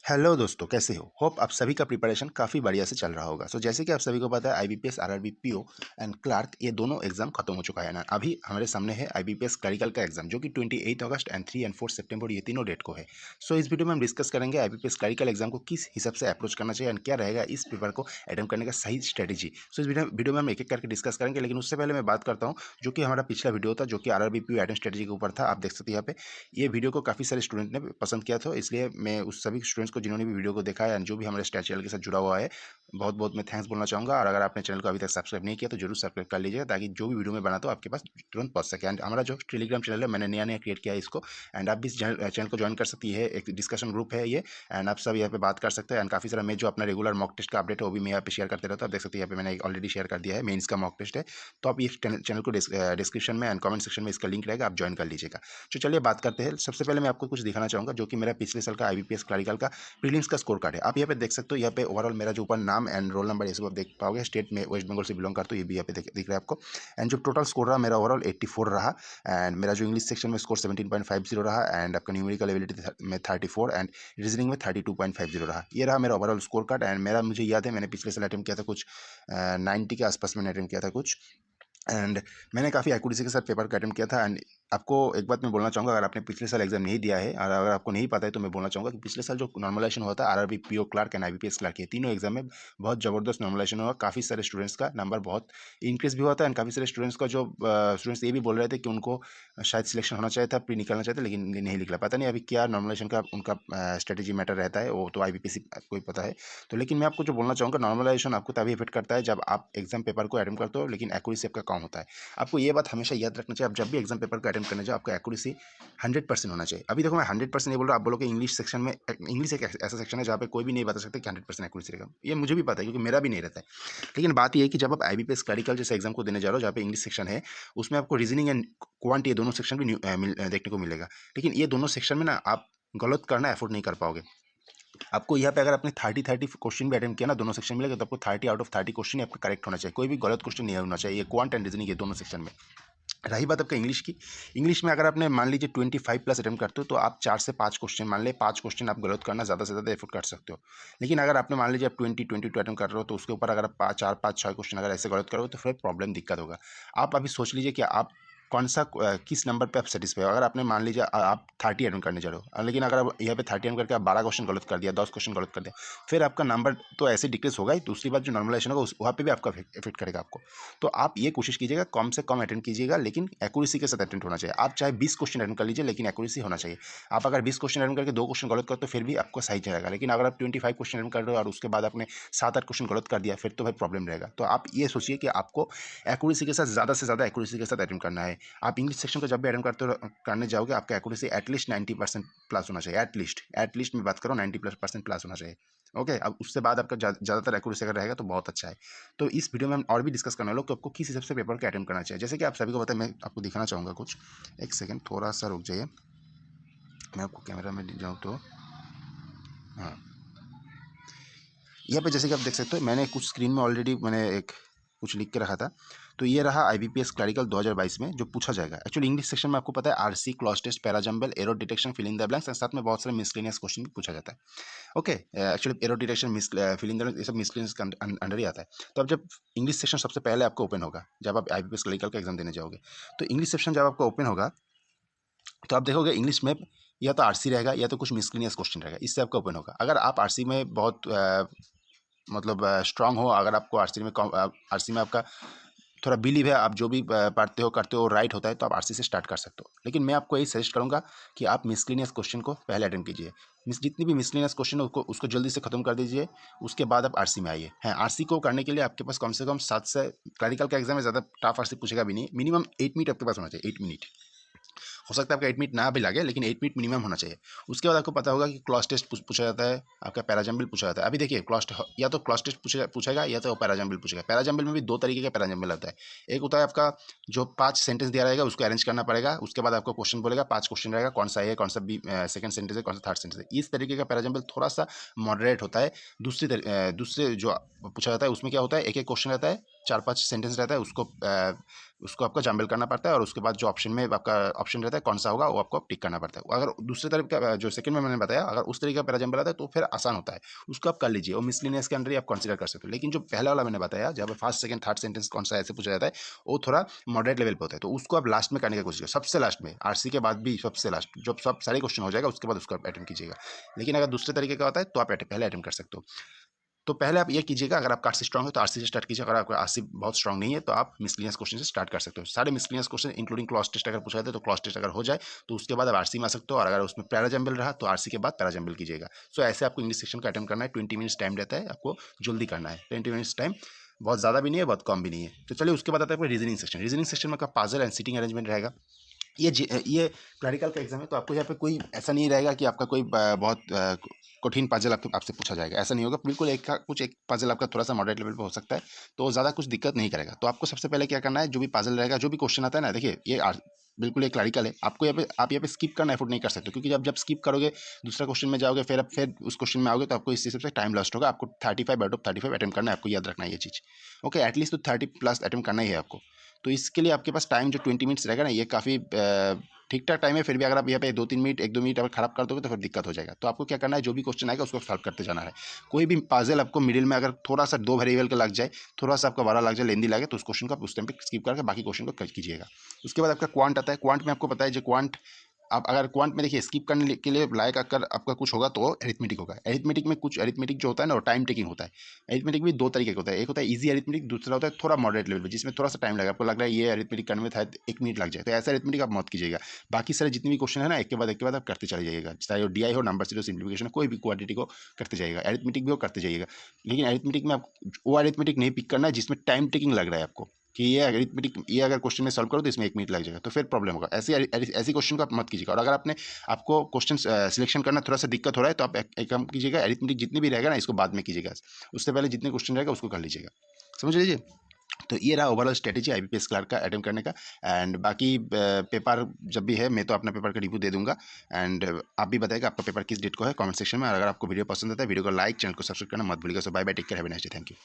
Hello दोस्तों, कैसे हो? होप आप सभी का प्रिपरेशन काफ़ी बढ़िया से चल रहा होगा। सो जैसे कि आप सभी को पता है IBPS, RRB, PO and clerk ये दोनों एग्जाम खत्म हो चुका है ना। अभी हमारे सामने है आईबीपीएस क्लरिकल का एग्जाम जो कि 28 अगस्त एंड 3 एंड 4 सितंबर ये तीनों डेट को है। सो इस वीडियो में हम डिस्कस करेंगे आईबीपीएस क्लरिकल एग्जाम को किस हिसाब से अप्रोच करना चाहिए एंड क्या रहेगा इस पेपर को अटेम्प्ट करने का सही स्ट्रेटेजी। सो इस वीडियो में हम एक एक करके डिस्कस करेंगे, लेकिन उससे पहले मैं बात करता हूँ जो कि हमारा पिछला वीडियो था जो कि आरआरबी पीओ अटेम्प्ट स्ट्रेटेजी के ऊपर था। आप देख सकते हैं यहाँ पे ये वीडियो को काफ़ी सारे स्टूडेंट ने पसंद किया था, इसलिए मैं उस सभी स्टूडेंट्स को जिन्होंने भी वीडियो को देखा है एंड जो भी हमारे स्टार चैनल के साथ जुड़ा हुआ है, बहुत बहुत मैं थैंक्स बोलना चाहूँगा। और अगर आपने चैनल को अभी तक सब्सक्राइब नहीं किया तो जरूर सब्सक्राइब कर लीजिएगा ताकि जो भी वीडियो मैं बनाता हूँ आपके पास तुरंत पहुँच सके। एंड हमारा जो टेलीग्राम चैनल है मैंने नया नया क्रिएट किया है इसको, एंड आप भी इस चैनल को ज्वाइन कर सकती है। एक डिस्कशन ग्रुप है ये, एंड आप सब यहाँ पे बात कर सकते हैं। एंड काफ़ी सारा मैं जो अपना रेगुलर मॉक टेस्ट का अपडेट है वो भी मैं यहाँ पे शेयर करते रहता हूँ। आप देख सकते हैं यहाँ पे मैंने ऑलरेडी शेयर कर दिया है, मेंस का मॉक टेस्ट है। तो आप इस चैनल को डिस्क्रिप्शन में एंड कमेंट सेक्शन में इसका लिंक रहेगा, आप ज्वाइन कर लीजिएगा। तो चलिए बात करते हैं। सबसे पहले मैं आपको कुछ दिखाना चाहूँगा जो कि मेरा पिछले साल का आईबीपीएस क्लरिकल का प्रीलिम्स का स्कोर कार्ड है। आप यहाँ पे देख सकते हो, यहाँ पे ओवरऑल मेरा जो ऊपर नाम एंड रोल नंबर ये सब आप देख पाओगे। स्टेट में वेस्ट बंगाल से बिलोंग करता हूँ, ये भी यहाँ पे दिख रहा है आपको। एंड जो टोटल स्कोर रहा मेरा ओवरऑल 84 रहा। एंड मेरा जो इंग्लिश सेक्शन में स्कोर 17.50 रहा, एंड आपका न्यूमेरिकल एबिलिटी में 34 एंड रीजनिंग में 32.50 रहा। ये रहा मेरा ओवरऑल स्कोर कार्ड। एंड मेरा मुझे याद है मैंने पिछले साल अटेम्प्ट किया था कुछ 90 के आसपास मैंने अटेम्प्ट किया था कुछ। एंड मैंने काफ़ी एक्यूरेसी के साथ पेपर को अटेम्प्ट किया था। एंड आपको एक बात मैं बोलना चाहूँगा, अगर आपने पिछले साल एग्जाम नहीं दिया है और अगर आपको नहीं पता है तो मैं बोलना चाहूँगा कि पिछले साल जो नॉर्मलाइजेशन हुआ था RRB, PO clerk and IBPS clerk, ये तीनों एग्जाम में बहुत ज़बरदस्त नॉर्मलाइजेशन हुआ। काफ़ी सारे स्टूडेंट्स का नंबर बहुत इंक्रीज भी हुआ था, एंड काफ़ी सारे स्टूडेंट्स का जो स्टूडेंट्स ये भी बोल रहे थे कि उनको शायद सिलेक्शन होना चाहिए था, प्री निकलना चाहिए था, लेकिन नहीं निकला। पता नहीं अभी क्या नॉर्मलाइजेशन का उनका स्ट्रेटेजी मैटर रहता है, वो तो आईबीपीएस को ही पता है। तो लेकिन मैं आपको जो बोलना चाहूँगा, नॉर्मलाइजेशन आपको तभी इफेक्ट करता है जब आप एग्जाम पेपर को अटेम्प्ट करते हो, लेकिन एक्यूरेसी आपका कम होता है। आपको ये बात हमेशा याद रखना चाहिए, आप जब भी एग्जाम पेपर को अटेम्प्ट करने जाओ आपका एक्यूरेसी 100% होना चाहिए। अभी देखो मैं 100% नहीं बोल रहा, आप बोलोगे इंग्लिश सेक्शन में, इंग्लिश एक ऐसा सेक्शन है जहाँ पे कोई भी नहीं बता सकते कि 100% एक्यूरेसी रहेगा। ये मुझे भी पता है क्योंकि मेरा भी नहीं रहता है। लेकिन बात ये है कि जब आप आईबीपीएस क्लरिकल जैसे एग्जाम को देने जा रहे हो जहाँ पे इंग्लिश सेक्शन है, उसमें आपको रीजनिंग एंड क्वांट ये दोनों सेक्शन भी देखने को मिलेगा। लेकिन ये दोनों सेक्शन में ना आप गलत करना एफोर्ड नहीं कर पाओगे। आपको यहाँ पे अगर आपने 30 क्वेश्चन भी अटेम्प्ट किया ना, दोनों सेक्शन मिलेगा तो आपको 30 आउट ऑफ 30 क्वेश्चन ही आपका करेक्ट होना चाहिए। कोई भी गलत क्वेश्चन नहीं होना चाहिए, क्वांट एंड रीजनिंग ये दोनों सेक्शन में। रही बात आपका इंग्लिश की, इंग्लिश में अगर आपने मान लीजिए 25 प्लस अटेम्प्ट करते हो तो आप 4 से 5 क्वेश्चन मान ले, 5 क्वेश्चन आप गलत करना ज़्यादा से ज़्यादा एफर्ट कर सकते हो। लेकिन अगर आपने मान लीजिए आप 22 अटेम्प्ट कर रहे हो तो उसके ऊपर अगर आप 4 5 6 क्वेश्चन अगर ऐसे गलत करोगे तो फिर प्रॉब्लम दिक्कत होगा। आप अभी सोच लीजिए कि आप कौन सा किस नंबर पे आप सेटिस्फाई हो। अगर आपने मान लीजिए आप 30 अटेम्प्ट करने जा रहे हो, लेकिन अगर आप यहाँ पे 30 अटेम्प्ट करके आप 12 क्वेश्चन गलत कर दिया, 10 क्वेश्चन गलत कर दिया, फिर आपका नंबर तो ऐसे डिक्रीज होगा ही। दूसरी बात जो नॉर्मलाइजेशन होगा वहाँ पे भी आपका इफेक्ट करेगा आपको। तो आप ये कोशिश कीजिएगा कम से कम अटेम्प्ट कीजिएगा, लेकिन एक्यूरेसी के साथ अटेम्प्ट होना चाहिए। आप चाहे 20 क्वेश्चन अटेम्प्ट कर लीजिए लेकिन एक्यूरेसी होना चाहिए। आप अगर 20 क्वेश्चन अटेम्प्ट करके 2 क्वेश्चन गलत करो तो फिर भी आपको सही जाएगा, लेकिन अगर आप 25 क्वेश्चन अटेम्प्ट कर रहे हो और उसके बाद आपने 7 8 क्वेश्चन गलत कर दिया फिर तो भाई प्रॉब्लम रहेगा। तो आप ये सोचिए कि आपको एक्यूरेसी के साथ ज़्यादा से ज़्यादा एक्यूरेसी के साथ अटेम्प्ट करना है। आप इंग्लिश सेक्शन को जब भी अटेम्प्ट करने जाओगे आपका एक्यूरेसी एटलीस्ट 90% प्लस होना चाहिए। एटलीस्ट मैं बात करूँ 90% प्लस होना चाहिए। ओके, अब उससे बाद आपका ज़्यादातर एक्यूरेसी अगर रहेगा तो बहुत अच्छा है। तो इस वीडियो में हम और भी डिस्कस करने वाले लोग कि आपको किस हिसाब से पेपर को अटेम्प्ट करना चाहिए। जैसे कि आप सभी को पता है, मैं आपको दिखाना चाहूँगा कुछ। एक सेकंड थोड़ा सा रुक जाइए, मैं आपको कैमरा में जाऊँ तो हाँ, यहाँ पे जैसे कि आप देख सकते हो मैंने कुछ स्क्रीन में ऑलरेडी मैंने एक कुछ लिख के रखा था। तो ये रहा आईबीपीएस क्लरिकल 2022 में जो पूछा जाएगा। एक्चुअली इंग्लिश सेक्शन में आपको पता है RC, cloze test, parajumble, error detection, fill in the blanks and साथ में बहुत सारे मिसलेनियस क्वेश्चन भी पूछा जाता है। Okay, actually error detection, fill in the blanks ये सब मिसलेनियस के अंडर ही आता है। तो अब जब इंग्लिश सेक्शन सबसे पहले आपको ओपन होगा जब आप आईबीपीएस क्लरिकल का एग्जाम देने जाओगे, तो इंग्लिश सेक्शन जब आपका ओपन होगा तो आप देखोगे इंग्लिश में या तो आरसी रहेगा या तो कुछ मिसलेनियस क्वेश्चन रहेगा, इससे आपका ओपन होगा। अगर आप आरसी में बहुत मतलब स्ट्रांग हो, अगर आपको आरसी में आपका थोड़ा बिलीव है, आप जो भी पढ़ते हो करते हो राइट होता है, तो आप आरसी से स्टार्ट कर सकते हो। लेकिन मैं आपको यही सजेस्ट करूंगा कि आप मिसलिनियस क्वेश्चन को पहले अटेम्प्ट कीजिए। जितनी भी मिसलिनियस क्वेश्चन है उसको जल्दी से खत्म कर दीजिए, उसके बाद आप आरसी में आइए। हैं, आरसी को करने के लिए आपके पास कम से कम 7 से, क्लरिकल का एग्जाम में ज़्यादा टफ आरसी पूछेगा भी नहीं, मिनिमम 8 मिनट आपके पास होना चाहिए। 8 मिनट हो सकता है आपका 8 मिनट ना भी लगे, लेकिन 8 मिनट मिनिमम होना चाहिए। उसके बाद आपको पता होगा कि क्लॉज टेस्ट पूछा जाता है, आपका पैराजम्बल पूछा जाता है। अभी देखिए या तो क्लॉज टेस्ट पूछेगा या तो पैराजम्बल पूछेगा। पैराजम्बल में भी दो तरीके का पैराजम्बल होता है। एक होता है आपका जो 5 सेंटेंस दिया रहेगा उसको अरेंज करना पड़ेगा, उसके बाद आपको क्वेश्चन बोलेगा, 5 क्वेश्चन रहेगा, कौन सा ए है, कौन सा बी सेकंड सेंटेंस है, कौन सा थर्ड सेंटेंस है। इस तरीके का पैराजम्बल थोड़ा सा मॉडरेट होता है। दूसरे जो पूछा जाता है उसमें क्या होता है, एक एक क्वेश्चन रहता है, 4-5 सेंटेंस रहता है उसको आपको जंबल करना पड़ता है और उसके बाद जो ऑप्शन में आपका ऑप्शन रहता है कौन सा होगा वो आपको टिक करना पड़ता है। अगर दूसरे तरफ का जो सेकंड में मैंने बताया अगर उस तरीके का पैराजंबल आता है तो फिर आसान होता है, उसको आप कर लीजिए और मिसलिनियस के अंदर ही आप कंसीडर कर सकते हो। लेकिन जो पहला वाला मैंने बताया जहाँ पे फर्स्ट सेकंड थर्ड सेंटेंस कौन सा ऐसे पूछा जाता है वो थोड़ा मॉडरेट लेवल पे होता है, तो उसको आप लास्ट में करने की कोशिश करो, सबसे लास्ट में आरसी के बाद भी सबसे लास्ट जब सब सारे क्वेश्चन हो जाएगा उसके बाद उसको आप अटेम्प्ट कीजिएगा। लेकिन अगर दूसरे तरीके का होता है तो आप पहले अटेम्प्ट कर सकते हो। तो पहले आप ये कीजिएगा, अगर आपका आरसी स्ट्रांग है तो आरसी से स्टार्ट कीजिए, अगर आपका आरसी बहुत स्ट्रांग नहीं है तो आप मिसलिनियस क्वेश्चन से स्टार्ट कर सकते हो। सारे miscellaneous question including cloze test अगर पूछा जाता है तो क्लॉज टेस्ट अगर हो जाए तो उसके बाद आप आरसी में आ सकते हो, और अगर उसमें पैराजंबल रहा तो आरसी के बाद पैराजंबल कीजिएगा। सो ऐसे आपको इंग्लिश सेक्शन का अटेम्प्ट करना है। 20 मिनट्स टाइम रहता है, आपको जल्दी करना है। 20 मिनट्स टाइम बहुत ज़्यादा भी नहीं है बहुत कम भी नहीं है। तो चलिए उसके बाद आता है आपका रीजनिंग सेक्शन। रीजनिंग सेक्शन में आपका पजल एंड सीटिंग अरेंजमेंट रहेगा। ये क्लरिकल का एग्जाम है तो आपको यहाँ पे कोई ऐसा नहीं रहेगा कि आपका कोई बहुत कठिन पजल आपसे पूछा जाएगा, ऐसा नहीं होगा। बिल्कुल एक पजल आपका थोड़ा सा मॉडरेट लेवल पे हो सकता है, तो ज़्यादा कुछ दिक्कत नहीं करेगा। तो आपको सबसे पहले क्या करना है, जो भी पजल रहेगा जो भी क्वेश्चन आता है ना, देखिए बिल्कुल ये क्लरिकल है, आपको आप यहाँ पे स्किप करना एफोर्ड नहीं कर सकते, क्योंकि जब स्किप करोगे दूसरा क्वेश्चन में जाओगे फिर उस क्वेश्चन में आओगे तो आपको इस हिसाब से टाइम लॉस्ट होगा। आपको 35 आउट ऑफ 35 अटेम्प्ट करना है, आपको याद रखना है ये चीज़। ओके, एटलीस्ट तो 30+ अटेम्प्ट करना ही है आपको। तो इसके लिए आपके पास टाइम जो 20 मिनट्स रहेगा ना, ये काफ़ी ठीक ठाक टाइम है। फिर भी अगर आप यहाँ पे 2-3 मिनट 1-2 मिनट अगर खराब कर दोगे तो फिर दिक्कत हो जाएगा। तो आपको क्या करना है, जो भी क्वेश्चन आएगा उसको सॉल्व करते जाना है। कोई भी पजल आपको मिडिल में अगर थोड़ा सा 2 वेरिएबल का लग जाए, थोड़ा सा आपका बड़ा लग जाए, लेंदी लगे, तो उस क्वेश्चन को आप उस टाइम पे स्किप करके बाकी क्वेश्चन को कीजिएगा। उसके बाद आपका क्वांट आता है। क्वांट में आपको पता है जो क्वांट आप अगर क्वांट में देखिए स्किप करने के लिए लायक अगर आपका कुछ होगा तो एरिथमेटिक होगा। एरिथमेटिक में कुछ एरिथमेटिक जो होता है ना वो टाइम टेकिंग होता है। एरिथमेटिक भी 2 तरीके का होता है, एक होता है इजी एरिथमेटिक, दूसरा होता है थोड़ा मॉडरेट लेवल पे जिसमें थोड़ा सा टाइम लगेगा। आपको लग रहा है ये एरिथमेटिक करने में शायद 1 मिनट लग जाए, तो ऐसा एरिथमेटिक आप मत कीजिएगा। बाकी सारे जितने भी क्वेश्चन है ना एक के बाद आप करते चले जाइएगा, चाहे वो डीआई हो, नंबर सीरीज, सिंप्लीफिकेशन, कोई भी क्वांटिटी को करते जाइएगा। एरिथमेटिक भी वो करते जाइएगा। लेकिन एरिथमेटिक में आप वो एरिथमेटिक नहीं पिक करना है जिसमें टाइम टेकिंग लग रहा है आपको कि ये अगर क्वेश्चन में सॉल्व करो तो इसमें 1 मिनट लग जाएगा, तो फिर प्रॉब्लम होगा। ऐसी क्वेश्चन को आप मत कीजिएगा। और अगर आपको क्वेश्चन सिलेक्शन करना थोड़ा सा दिक्कत हो रहा है तो आप एक काम कीजिएगा, एरिथमेटिक जितनी भी रहेगा ना इसको बाद में कीजिएगा, उससे पहले जितने क्वेश्चन रहेगा उसको कर लीजिएगा। समझ लीजिए। तो ये रहा ओवरऑल स्ट्रेटेजी आईबीपीएस क्लर्क का अटेम्प्ट करने का। एंड बाकी पेपर जब भी है मैं तो अपना पेपर का रिव्यू दे दूंगा। एंड आप भी बताइएगा आपका पेपर किस डेट को है कमेंट सेक्शन में। और अगर आपको वीडियो पसंद आता है वीडियो को लाइक, चैनल को सब्सक्राइब करना मत भूलिएगा। So bye bye, take care, have a nice day, thank you.